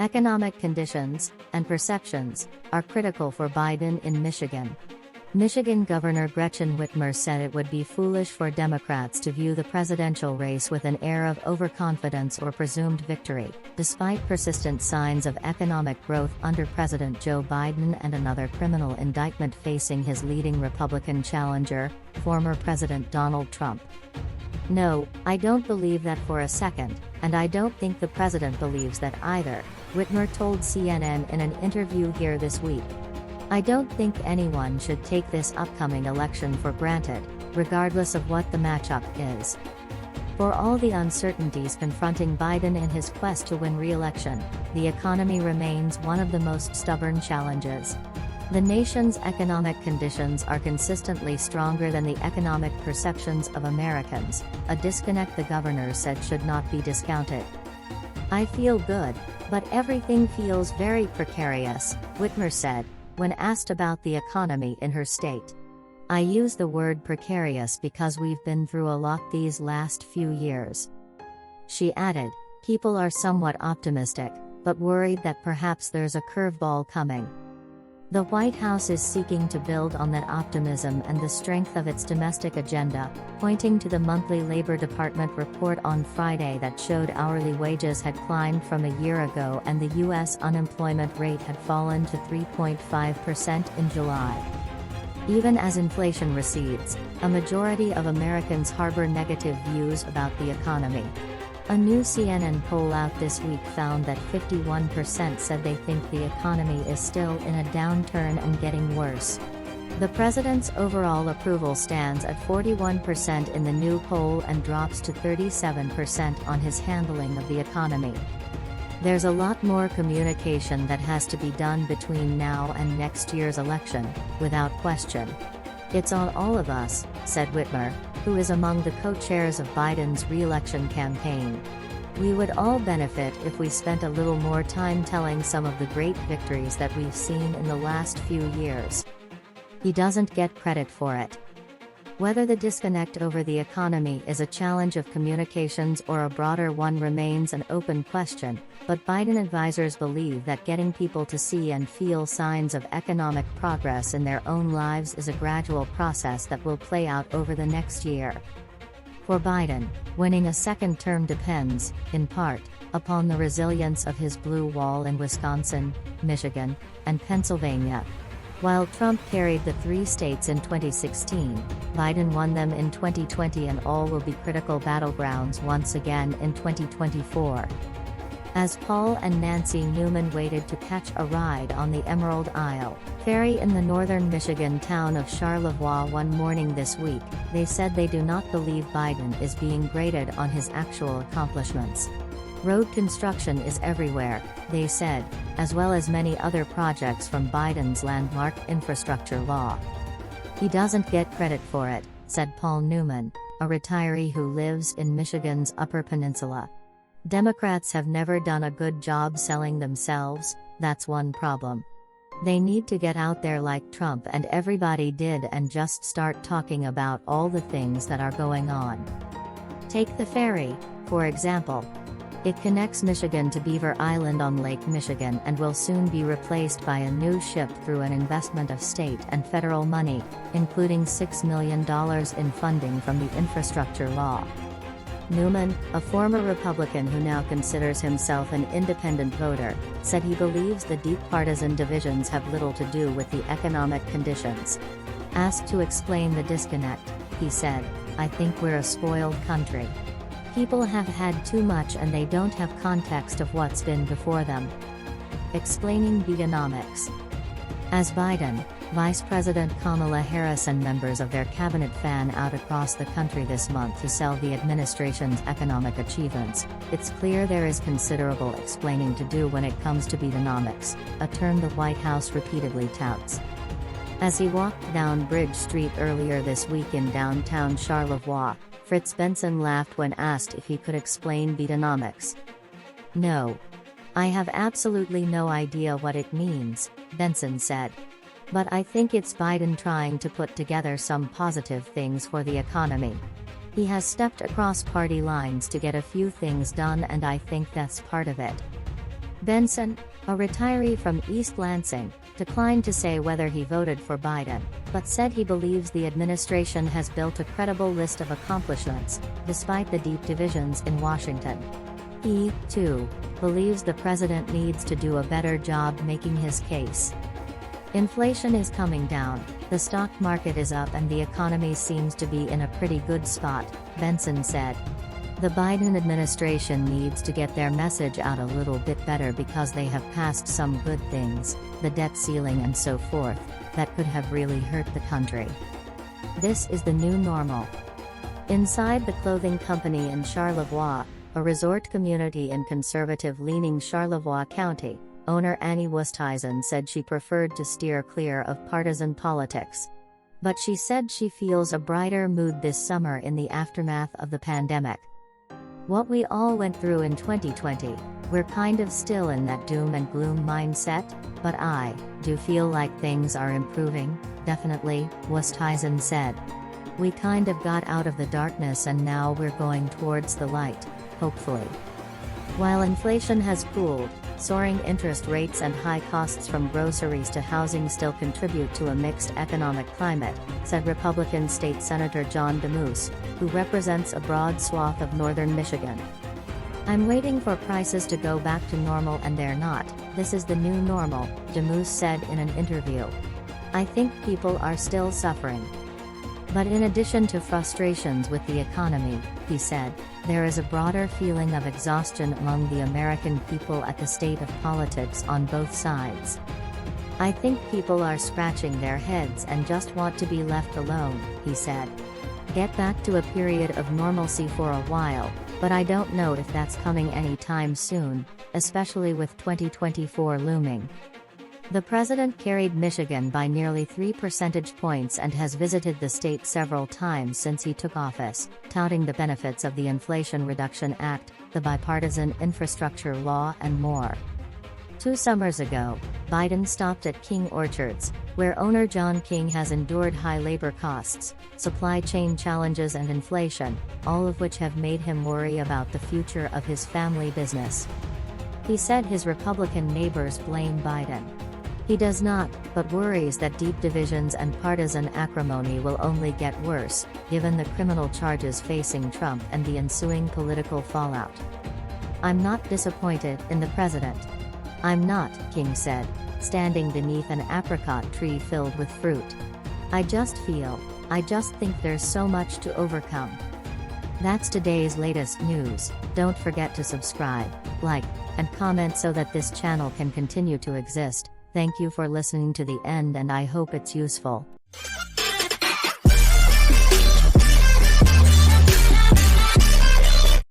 Economic conditions and perceptions are critical for Biden in Michigan. Michigan Governor Gretchen Whitmer said it would be foolish for Democrats to view the presidential race with an air of overconfidence or presumed victory, despite persistent signs of economic growth under President Joe Biden and another criminal indictment facing his leading Republican challenger, former President Donald Trump. "No, I don't believe that for a second, and I don't think the president believes that either," Whitmer told CNN in an interview here this week. "I don't think anyone should take this upcoming election for granted, regardless of what the matchup is. For all the uncertainties confronting Biden in his quest to win re-election, the economy remains one of the most stubborn challenges. The nation's economic conditions are consistently stronger than the economic perceptions of Americans, a disconnect the governor said should not be discounted. I feel good, but everything feels very precarious," Whitmer said, when asked about the economy in her state. "I use the word precarious because we've been through a lot these last few years." She added, "People are somewhat optimistic, but worried that perhaps there's a curveball coming." The White House is seeking to build on that optimism and the strength of its domestic agenda, pointing to the monthly Labor Department report on Friday that showed hourly wages had climbed from a year ago and the U.S. unemployment rate had fallen to 3.5% in July. Even as inflation recedes, a majority of Americans harbor negative views about the economy. A new CNN poll out this week found that 51% said they think the economy is still in a downturn and getting worse. The president's overall approval stands at 41% in the new poll and drops to 37% on his handling of the economy. "There's a lot more communication that has to be done between now and next year's election, without question. It's on all of us," said Whitmer, who is among the co-chairs of Biden's re-election campaign. "We would all benefit if we spent a little more time telling some of the great victories that we've seen in the last few years." He doesn't get credit for it. Whether the disconnect over the economy is a challenge of communications or a broader one remains an open question, but Biden advisors believe that getting people to see and feel signs of economic progress in their own lives is a gradual process that will play out over the next year. For Biden, winning a second term depends, in part, upon the resilience of his blue wall in Wisconsin, Michigan, and Pennsylvania. While Trump carried the three states in 2016, Biden won them in 2020 and all will be critical battlegrounds once again in 2024. As Paul and Nancy Newman waited to catch a ride on the Emerald Isle ferry in the northern Michigan town of Charlevoix one morning this week, they said they do not believe Biden is being graded on his actual accomplishments. "Road construction is everywhere," they said, as well as many other projects from Biden's landmark infrastructure law. "He doesn't get credit for it," said Paul Newman, a retiree who lives in Michigan's Upper Peninsula. "Democrats have never done a good job selling themselves, that's one problem. They need to get out there like Trump and everybody did and just start talking about all the things that are going on. Take the ferry, for example. It connects Michigan to Beaver Island on Lake Michigan and will soon be replaced by a new ship through an investment of state and federal money, including $6 million in funding from the infrastructure law." Newman, a former Republican who now considers himself an independent voter, said he believes the deep partisan divisions have little to do with the economic conditions. Asked to explain the disconnect, he said, "I think we're a spoiled country. People have had too much and they don't have context of what's been before them." Explaining Bidenomics. As Biden, Vice President Kamala Harris and members of their cabinet fan out across the country this month to sell the administration's economic achievements, it's clear there is considerable explaining to do when it comes to Bidenomics, a term the White House repeatedly touts. As he walked down Bridge Street earlier this week in downtown Charlevoix, Fritz Benson laughed when asked if he could explain Bidenomics. "No. I have absolutely no idea what it means," Benson said. "But I think it's Biden trying to put together some positive things for the economy. He has stepped across party lines to get a few things done and I think that's part of it." Benson, a retiree from East Lansing, declined to say whether he voted for Biden, but said he believes the administration has built a credible list of accomplishments, despite the deep divisions in Washington. He, too, believes the president needs to do a better job making his case. Inflation is coming down, the stock market is up, and the economy seems to be in a pretty good spot, Benson said. The Biden administration needs to get their message out a little bit better because they have passed some good things, the debt ceiling and so forth, that could have really hurt the country. This is the new normal. Inside the clothing company in Charlevoix, a resort community in conservative-leaning Charlevoix County, owner Annie Wusthuizen said she preferred to steer clear of partisan politics. But she said she feels a brighter mood this summer in the aftermath of the pandemic. What we all went through in 2020, we're kind of still in that doom and gloom mindset, but I do feel like things are improving, definitely, Wusthuizen said. We kind of got out of the darkness and now we're going towards the light, hopefully. While inflation has cooled, soaring interest rates and high costs from groceries to housing still contribute to a mixed economic climate, said Republican State Senator John DeMoose, who represents a broad swath of northern Michigan. I'm waiting for prices to go back to normal and they're not. This is the new normal, DeMoose said in an interview. I think people are still suffering. But in addition to frustrations with the economy, he said, there is a broader feeling of exhaustion among the American people at the state of politics on both sides. I think people are scratching their heads and just want to be left alone, he said. Get back to a period of normalcy for a while, but I don't know if that's coming anytime soon, especially with 2024 looming. The president carried Michigan by nearly 3 percentage points and has visited the state several times since he took office, touting the benefits of the Inflation Reduction Act, the bipartisan infrastructure law and more. 2 summers ago, Biden stopped at King Orchards, where owner John King has endured high labor costs, supply chain challenges and inflation, all of which have made him worry about the future of his family business. He said his Republican neighbors blame Biden. He does not, but worries that deep divisions and partisan acrimony will only get worse, given the criminal charges facing Trump and the ensuing political fallout. I'm not disappointed in the president. I'm not, King said, standing beneath an apricot tree filled with fruit. I just think there's so much to overcome. That's today's latest news. Don't forget to subscribe, like, and comment so that this channel can continue to exist. Thank you for listening to the end and I hope it's useful.